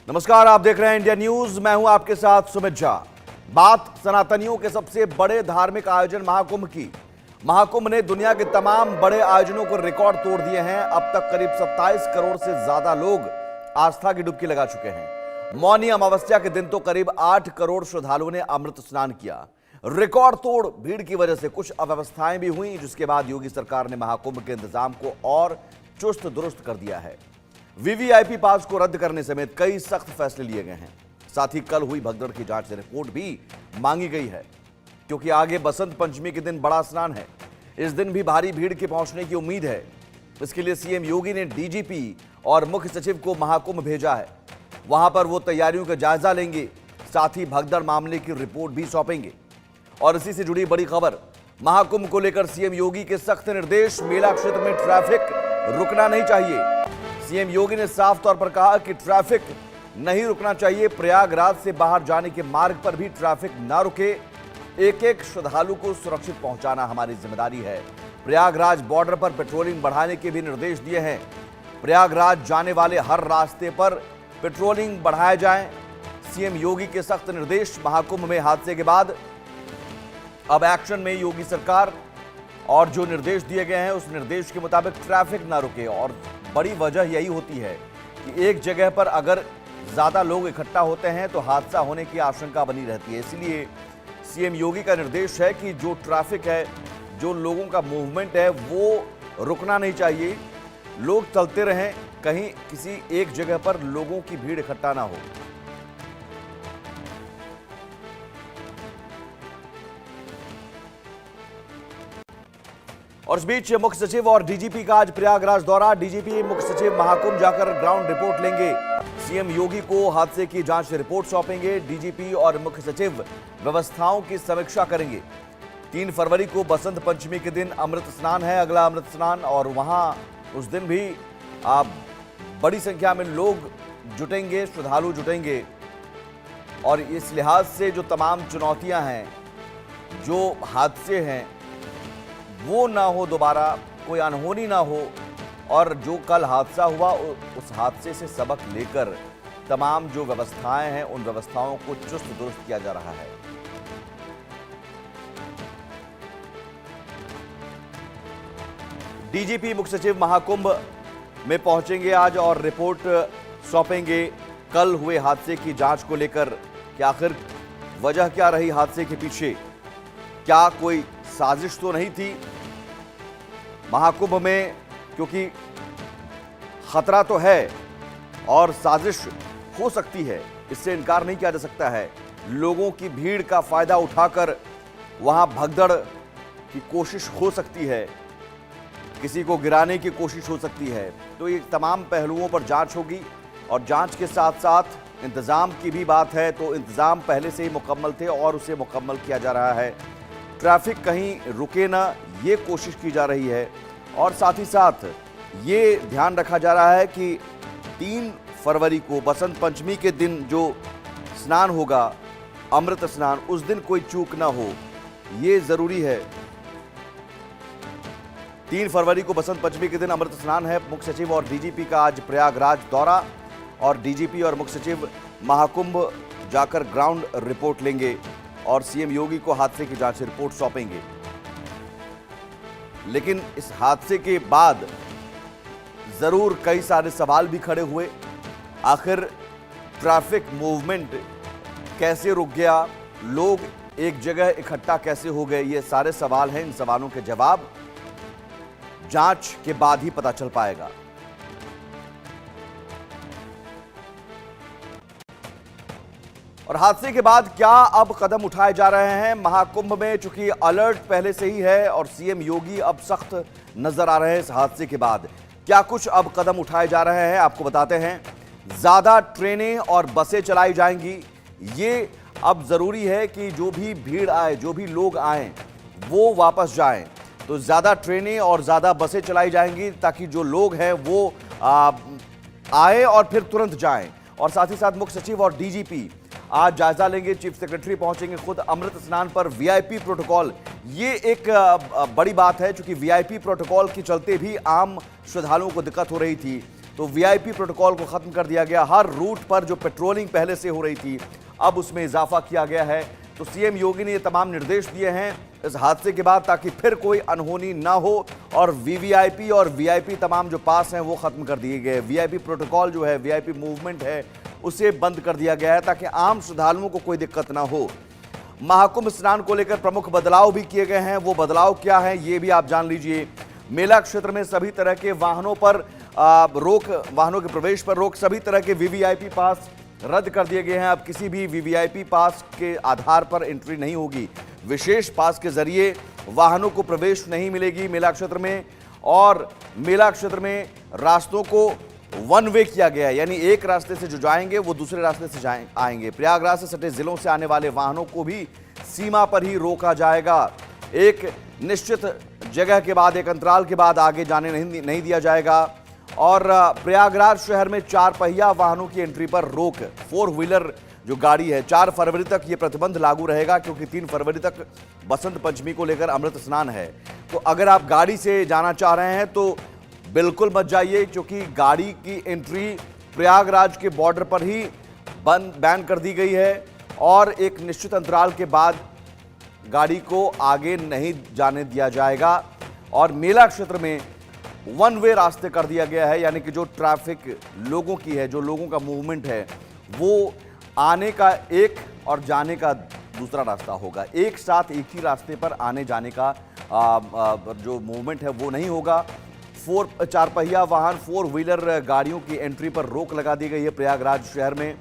नमस्कार, आप देख रहे हैं इंडिया न्यूज। मैं हूं आपके साथ सुमित झा। बात सनातनियों के सबसे बड़े धार्मिक आयोजन महाकुंभ की। महाकुंभ ने दुनिया के तमाम बड़े आयोजनों को रिकॉर्ड तोड़ दिए हैं। अब तक करीब 27 करोड़ से ज्यादा लोग आस्था की डुबकी लगा चुके हैं। मौनी अमावस्या के दिन तो करीब 8 करोड़ श्रद्धालुओं ने अमृत स्नान किया। रिकॉर्ड तोड़ भीड़ की वजह से कुछ अव्यवस्थाएं भी हुई, जिसके बाद योगी सरकार ने महाकुंभ के इंतजाम को और चुस्त दुरुस्त कर दिया है। वीवीआईपी पास को रद्द करने समेत कई सख्त फैसले लिए गए हैं। साथ ही कल हुई भगदड़ की जांच रिपोर्ट भी मांगी गई है, क्योंकि आगे बसंत पंचमी के दिन बड़ा स्नान है। इस दिन भी भारी भीड़ के पहुंचने की उम्मीद है। इसके लिए सीएम योगी ने डीजीपी और मुख्य सचिव को महाकुंभ भेजा है। वहां पर वो तैयारियों का जायजा लेंगे, साथ ही भगदड़ मामले की रिपोर्ट भी सौंपेंगे। और इसी से जुड़ी बड़ी खबर, महाकुंभ को लेकर सीएम योगी के सख्त निर्देश। मेला क्षेत्र में ट्रैफिक रुकना नहीं चाहिए। सीएम योगी ने साफ तौर पर कहा कि ट्रैफिक नहीं रुकना चाहिए। प्रयागराज से बाहर जाने के मार्ग पर भी ट्रैफिक ना रुके। एक एक श्रद्धालु को सुरक्षित पहुंचाना हमारी जिम्मेदारी है। प्रयागराज बॉर्डर पर पेट्रोलिंग बढ़ाने के भी निर्देश दिए हैं। प्रयागराज जाने वाले हर रास्ते पर पेट्रोलिंग बढ़ाया जाए। सीएम योगी के सख्त निर्देश। महाकुंभ में हादसे के बाद अब एक्शन में योगी सरकार, और जो निर्देश दिए गए हैं उस निर्देश के मुताबिक ट्रैफिक ना रुके। और बड़ी वजह यही होती है कि एक जगह पर अगर ज्यादा लोग इकट्ठा होते हैं तो हादसा होने की आशंका बनी रहती है। इसलिए सीएम योगी का निर्देश है कि जो ट्रैफिक है, जो लोगों का मूवमेंट है, वो रुकना नहीं चाहिए। लोग चलते रहें, कहीं किसी एक जगह पर लोगों की भीड़ इकट्ठा ना हो। और इस बीच मुख्य सचिव और डीजीपी का आज प्रयागराज दौरा। डीजीपी मुख्य सचिव महाकुंभ जाकर ग्राउंड रिपोर्ट लेंगे। सीएम योगी को हादसे की जांच रिपोर्ट सौंपेंगे। डीजीपी और मुख्य सचिव व्यवस्थाओं की समीक्षा करेंगे। 3 फरवरी को बसंत पंचमी के दिन अमृत स्नान है, अगला अमृत स्नान, और वहां उस दिन भी बड़ी संख्या में लोग जुटेंगे, श्रद्धालु जुटेंगे। और इस लिहाज से जो तमाम चुनौतियां हैं, जो हादसे हैं, वो ना हो, दोबारा कोई अनहोनी ना हो। और जो कल हादसा हुआ उस हादसे से सबक लेकर तमाम जो व्यवस्थाएं हैं उन व्यवस्थाओं को चुस्त दुरुस्त किया जा रहा है। डीजीपी मुख्य सचिव महाकुंभ में पहुंचेंगे आज और रिपोर्ट सौंपेंगे कल हुए हादसे की जांच को लेकर कि आखिर वजह क्या रही हादसे के पीछे। क्या कोई साजिश तो नहीं थी महाकुंभ में, क्योंकि खतरा तो है और साजिश हो सकती है, इससे इनकार नहीं किया जा सकता है। लोगों की भीड़ का फायदा उठाकर वहां भगदड़ की कोशिश हो सकती है, किसी को गिराने की कोशिश हो सकती है। तो ये तमाम पहलुओं पर जांच होगी। और जांच के साथ साथ इंतजाम की भी बात है, तो इंतजाम पहले से ही मुकम्मल थे और उसे मुकम्मल किया जा रहा है। ट्रैफिक कहीं रुके ना, ये कोशिश की जा रही है। और साथ ही साथ ये ध्यान रखा जा रहा है कि 3 फरवरी को बसंत पंचमी के दिन जो स्नान होगा, अमृत स्नान, उस दिन कोई चूक ना हो, ये जरूरी है। 3 फरवरी को बसंत पंचमी के दिन अमृत स्नान है। मुख्य सचिव और डीजीपी का आज प्रयागराज दौरा, और डीजीपी और मुख्य सचिव महाकुंभ जाकर ग्राउंड रिपोर्ट लेंगे और सीएम योगी को हादसे की जांच रिपोर्ट सौंपेंगे। लेकिन इस हादसे के बाद जरूर कई सारे सवाल भी खड़े हुए। आखिर ट्रैफिक मूवमेंट कैसे रुक गया, लोग एक जगह इकट्ठा कैसे हो गए, ये सारे सवाल हैं। इन सवालों के जवाब जांच के बाद ही पता चल पाएगा। और हादसे के बाद क्या अब कदम उठाए जा रहे हैं महाकुंभ में, चूंकि अलर्ट पहले से ही है और सीएम योगी अब सख्त नजर आ रहे हैं इस हादसे के बाद। क्या कुछ अब कदम उठाए जा रहे हैं, आपको बताते हैं। ज्यादा ट्रेनें और बसें चलाई जाएंगी। ये अब जरूरी है कि जो भी भीड़ आए, जो भी लोग आए, वो वापस जाएं। तो ज्यादा ट्रेनें और ज्यादा बसें चलाई जाएंगी ताकि जो लोग हैं वो आए और फिर तुरंत जाएं। और साथ ही साथ मुख्य सचिव और डीजीपी आज जायजा लेंगे। चीफ सेक्रेटरी पहुंचेंगे खुद। अमृत स्नान पर वीआईपी प्रोटोकॉल, ये एक बड़ी बात है, क्योंकि वीआईपी प्रोटोकॉल के चलते भी आम श्रद्धालुओं को दिक्कत हो रही थी। तो वीआईपी प्रोटोकॉल को खत्म कर दिया गया। हर रूट पर जो पेट्रोलिंग पहले से हो रही थी, अब उसमें इजाफा किया गया है। तो सीएम योगी ने ये तमाम निर्देश दिए हैं इस हादसे के बाद, ताकि फिर कोई अनहोनी ना हो। और वीवीआईपी और वीआईपी तमाम जो पास हैं वो खत्म कर दिए गए। वीआईपी प्रोटोकॉल जो है, वीआईपी मूवमेंट है, उसे बंद कर दिया गया है ताकि आम श्रद्धालुओं को कोई दिक्कत ना हो। महाकुंभ स्नान को लेकर प्रमुख बदलाव भी किए गए हैं। वो बदलाव क्या है ये भी आप जान लीजिए। मेला क्षेत्र में सभी तरह के वाहनों पर रोक, वाहनों के प्रवेश पर रोक, सभी तरह के वीवीआईपी पास रद्द कर दिए गए हैं। अब किसी भी वीवीआईपी पास के आधार पर एंट्री नहीं होगी। विशेष पास के जरिए वाहनों को प्रवेश नहीं मिलेगी मेला क्षेत्र में। और मेला क्षेत्र में रास्तों को वन वे किया गया है, यानी एक रास्ते से जो जाएंगे वो दूसरे रास्ते से आएंगे। प्रयागराज से सटे जिलों से आने वाले वाहनों को भी सीमा पर ही रोका जाएगा। एक निश्चित जगह के बाद, एक अंतराल के बाद आगे जाने नहीं दिया जाएगा। और प्रयागराज शहर में 4 पहिया वाहनों की एंट्री पर रोक, 4 व्हीलर जो गाड़ी है, 4 फरवरी तक ये प्रतिबंध लागू रहेगा, क्योंकि 3 फरवरी तक बसंत पंचमी को लेकर अमृत स्नान है। तो अगर आप गाड़ी से जाना चाह रहे हैं तो बिल्कुल मत जाइए, क्योंकि गाड़ी की एंट्री प्रयागराज के बॉर्डर पर ही बैन कर दी गई है। और एक निश्चित अंतराल के बाद गाड़ी को आगे नहीं जाने दिया जाएगा। और मेला क्षेत्र में वन वे रास्ते कर दिया गया है, यानी कि जो ट्रैफिक लोगों की है, जो लोगों का मूवमेंट है, वो आने का एक और जाने का दूसरा रास्ता होगा। एक साथ एक ही रास्ते पर आने जाने का जो मूवमेंट है वो नहीं होगा। 4 पहिया वाहन, 4 व्हीलर गाड़ियों की एंट्री पर रोक लगा दी गई है प्रयागराज शहर में।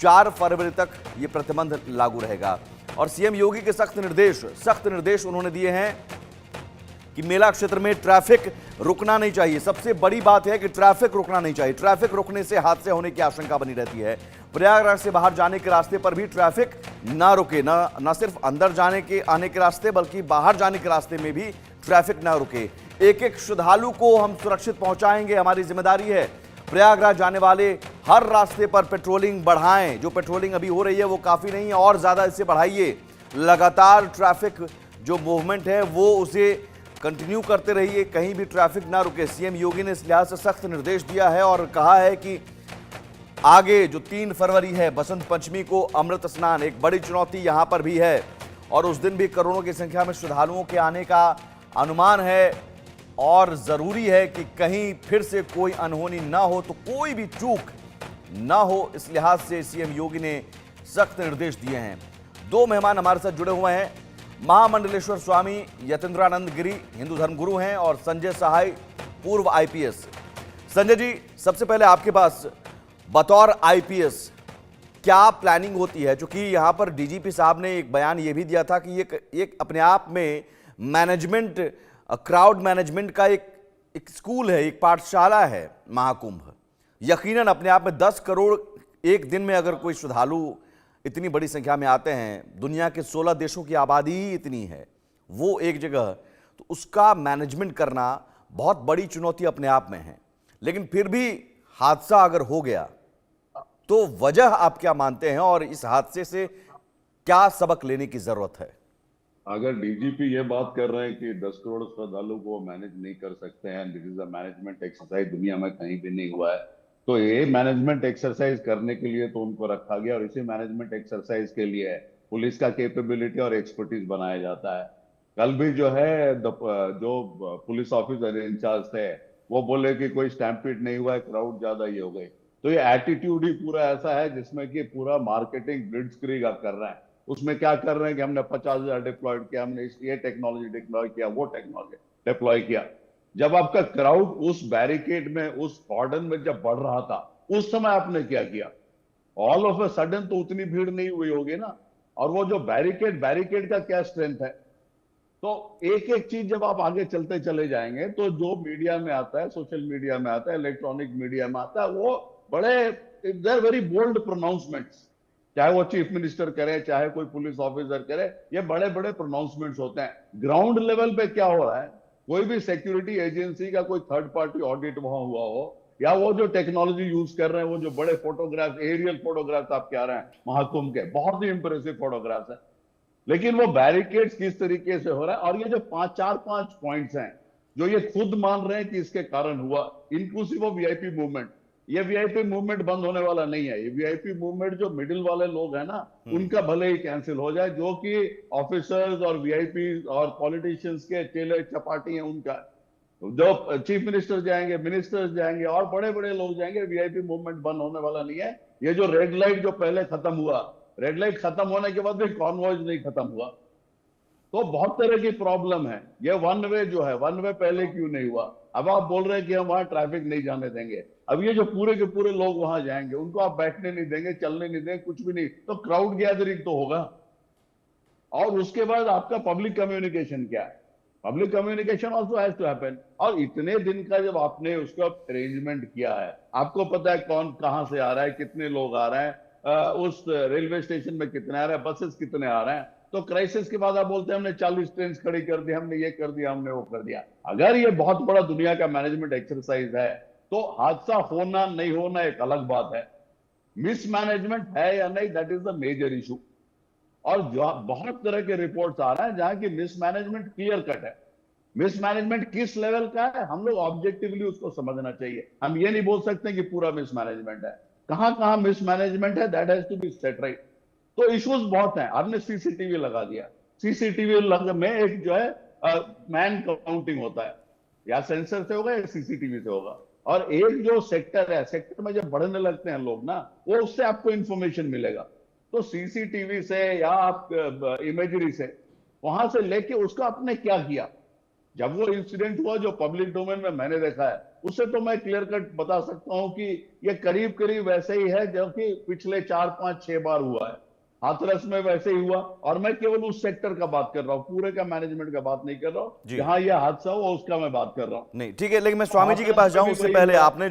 4 फरवरी तक ये प्रतिबंध लागू रहेगा। और सीएम योगी के सख्त निर्देश उन्होंने दिए हैं कि मेला क्षेत्र में ट्रैफिक रुकना नहीं चाहिए। सबसे बड़ी बात है कि ट्रैफिक रुकना नहीं चाहिए। ट्रैफिक रुकने से हादसे होने की आशंका बनी रहती है। प्रयागराज से बाहर जाने के रास्ते पर भी ट्रैफिक ना रुके, ना सिर्फ अंदर जाने के आने के रास्ते, बल्कि बाहर जाने के रास्ते में भी ट्रैफिक ना रुके। एक एक श्रद्धालु को हम सुरक्षित पहुंचाएंगे, हमारी जिम्मेदारी है। प्रयागराज जाने वाले हर रास्ते पर पेट्रोलिंग बढ़ाएं। जो पेट्रोलिंग अभी हो रही है वो काफी नहीं है, और ज्यादा इसे बढ़ाइए। लगातार ट्रैफिक जो मूवमेंट है वो उसे कंटिन्यू करते रहिए, कहीं भी ट्रैफिक ना रुके। सीएम योगी ने इस लिहाज से सख्त निर्देश दिया है और कहा है कि आगे जो 3 फरवरी है, बसंत पंचमी को अमृत स्नान, एक बड़ी चुनौती यहां पर भी है। और उस दिन भी करोड़ों की संख्या में श्रद्धालुओं के आने का अनुमान है। और जरूरी है कि कहीं फिर से कोई अनहोनी ना हो, तो कोई भी चूक ना हो, इस लिहाज से सीएम योगी ने सख्त निर्देश दिए हैं। 2 मेहमान हमारे साथ जुड़े हुए हैं। महामंडलेश्वर स्वामी यतीन्द्रानंद गिरी हिंदू धर्मगुरु हैं, और संजय सहाय पूर्व आईपीएस। संजय जी, सबसे पहले आपके पास, बतौर आईपीएस क्या प्लानिंग होती है? क्योंकि यहां पर डीजीपी साहब ने एक बयान यह भी दिया था कि ये अपने आप में मैनेजमेंट, क्राउड मैनेजमेंट का एक स्कूल है, एक पाठशाला है महाकुंभ। यकीनन अपने आप में 10 करोड़ एक दिन में अगर कोई श्रद्धालु इतनी बड़ी संख्या में आते हैं, दुनिया के 16 देशों की आबादी ही इतनी है वो एक जगह, तो उसका मैनेजमेंट करना बहुत बड़ी चुनौती अपने आप में है। लेकिन फिर भी हादसा अगर हो गया तो वजह आप क्या मानते हैं, और इस हादसे से क्या सबक लेने की जरूरत है? अगर डीजीपी ये बात कर रहे हैं कि 10 करोड़ श्रद्धालु को मैनेज नहीं कर सकते हैं, this is a management exercise, दुनिया में कहीं भी नहीं हुआ है, तो ये मैनेजमेंट एक्सरसाइज करने के लिए तो उनको रखा गया। और इसी मैनेजमेंट एक्सरसाइज के लिए पुलिस का कैपेबिलिटी और एक्सपर्टीज बनाया जाता है। कल भी जो है जो पुलिस ऑफिसर इंचार्ज थे वो बोले कि कोई स्टैम्पीड नहीं हुआ है, क्राउड ज्यादा ये हो गई। तो ये एटीट्यूड ही पूरा ऐसा है जिसमें कि पूरा मार्केटिंग ब्लिट्जक्रीग आप कर रहे हैं। उसमें क्या कर रहे हैं कि हमने 50,000 डिप्लॉयड किया, हमने ये टेक्नोलॉजी डिप्लॉय किया, वो टेक्नोलॉजी डिप्लॉय किया। जब आपका क्राउड उस बैरिकेड में, उस कॉर्डन में जब बढ़ रहा था, उस समय आपने क्या किया? ऑल ऑफ अ सडन तो उतनी भीड़ नहीं हुई होगी ना। और वो जो बैरिकेड का क्या स्ट्रेंथ है? तो एक एक चीज जब आप आगे चलते चले जाएंगे तो जो मीडिया में आता है, सोशल मीडिया में आता है, इलेक्ट्रॉनिक मीडिया में आता है, वो बड़े देयर वेरी बोल्ड प्रोनाउंसमेंट्स, चाहे वो चीफ मिनिस्टर करे, चाहे कोई पुलिस ऑफिसर करे, ये बड़े बड़े प्रोनाउंसमेंट्स होते हैं। ग्राउंड लेवल पे क्या हो रहा है? कोई भी सिक्योरिटी एजेंसी का कोई थर्ड पार्टी ऑडिट वहां हुआ हो, या वो जो टेक्नोलॉजी यूज कर रहे हैं, वो जो बड़े फोटोग्राफ, एरियल फोटोग्राफ आप क्या रहे हैं महाकुंभ के, बहुत ही इंप्रेसिव फोटोग्राफ्स है। लेकिन वो बैरिकेड्स किस तरीके से हो रहा है, और ये जो 5 पॉइंट्स हैं जो ये खुद मान रहे हैं कि इसके कारण हुआ, इंक्लूसिव ऑफ वीआईपी मूवमेंट। ये वीआईपी मूवमेंट बंद होने वाला नहीं है। ये वीआईपी मूवमेंट जो मिडिल वाले लोग हैं ना, उनका भले ही कैंसिल हो जाए, जो कि ऑफिसर्स और वीआईपी और पॉलिटिशियंस के चेले चपाटी हैं उनका। जो चीफ मिनिस्टर जाएंगे, मिनिस्टर्स जाएंगे और बड़े बड़े लोग जाएंगे, वीआईपी मूवमेंट बंद होने वाला नहीं है। ये जो रेड लाइट जो पहले खत्म हुआ, रेड लाइट खत्म होने के बाद भी कॉन्वॉयज नहीं खत्म हुआ, तो बहुत तरह की प्रॉब्लम है। ये वन वे जो है, वन वे पहले क्यों नहीं हुआ? अब आप बोल रहे हैं कि हम वहां ट्रैफिक नहीं जाने देंगे। अब ये जो पूरे के पूरे लोग वहां जाएंगे, उनको आप बैठने नहीं देंगे, चलने नहीं देंगे, कुछ भी नहीं, तो क्राउड गैदरिंग तो होगा। और उसके बाद आपका पब्लिक कम्युनिकेशन क्या है? Public communication also has to happen. और इतने दिन का जब आपने उसका अरेंजमेंट किया है, आपको पता है कौन कहां से आ रहा है, कितने लोग आ रहे हैं, उस रेलवे स्टेशन में कितने आ रहे हैं, बसेस कितने आ रहे हैं, तो क्राइसिस के बाद आप बोलते हैं हमने 40 ट्रेन खड़ी कर दी, हमने ये कर दिया, हमने वो कर दिया। अगर ये बहुत बड़ा दुनिया का मैनेजमेंट एक्सरसाइज है, तो हादसा होना नहीं होना एक अलग बात है। मिसमैनेजमेंट है या नहीं, that is the major issue. और बहुत तरह के रिपोर्ट्स आ रहे हैं जहां की मिसमैनेजमेंट क्लियर कट है। मिसमैनेजमेंट किस लेवल का है, हम लोग ऑब्जेक्टिवली उसको समझना चाहिए। हम ये नहीं बोल सकते कि पूरा मिसमैनेजमेंट है। कहां कहां मिसमैनेजमेंट है, that has to be set right. तो इश्यूज बहुत हैं। आपने सीसीटीवी लगा दिया, सीसीटीवी में एक जो है मैन काउंटिंग होता है, या सेंसर से होगा या सीसीटीवी से होगा। और एक जो सेक्टर है, सेक्टर में जब बढ़ने लगते हैं लोग ना, वो उससे आपको इंफॉर्मेशन मिलेगा। तो सीसीटीवी से या आप इमेजरी से, वहां से लेके उसका आपने क्या किया। जब वो इंसिडेंट हुआ जो पब्लिक डोमेन में मैंने देखा है, उससे तो मैं क्लियर कट बता सकता हूं कि ये करीब करीब वैसे ही है जो कि पिछले 4 5 6 बार हुआ है। हाथरस में वैसे ही हुआ। और मैं केवल उस सेक्टर का बात कर रहा हूं, पूरे का मैनेजमेंट का बात नहीं कर रहा हूं। जी। जहां यह हादसा हुआ उसका मैं बात कर रहा हूं। नहीं ठीक है, लेकिन मैं स्वामी जी के हाथरस पास में जाऊं भी उससे वही पहले हुआ। आपने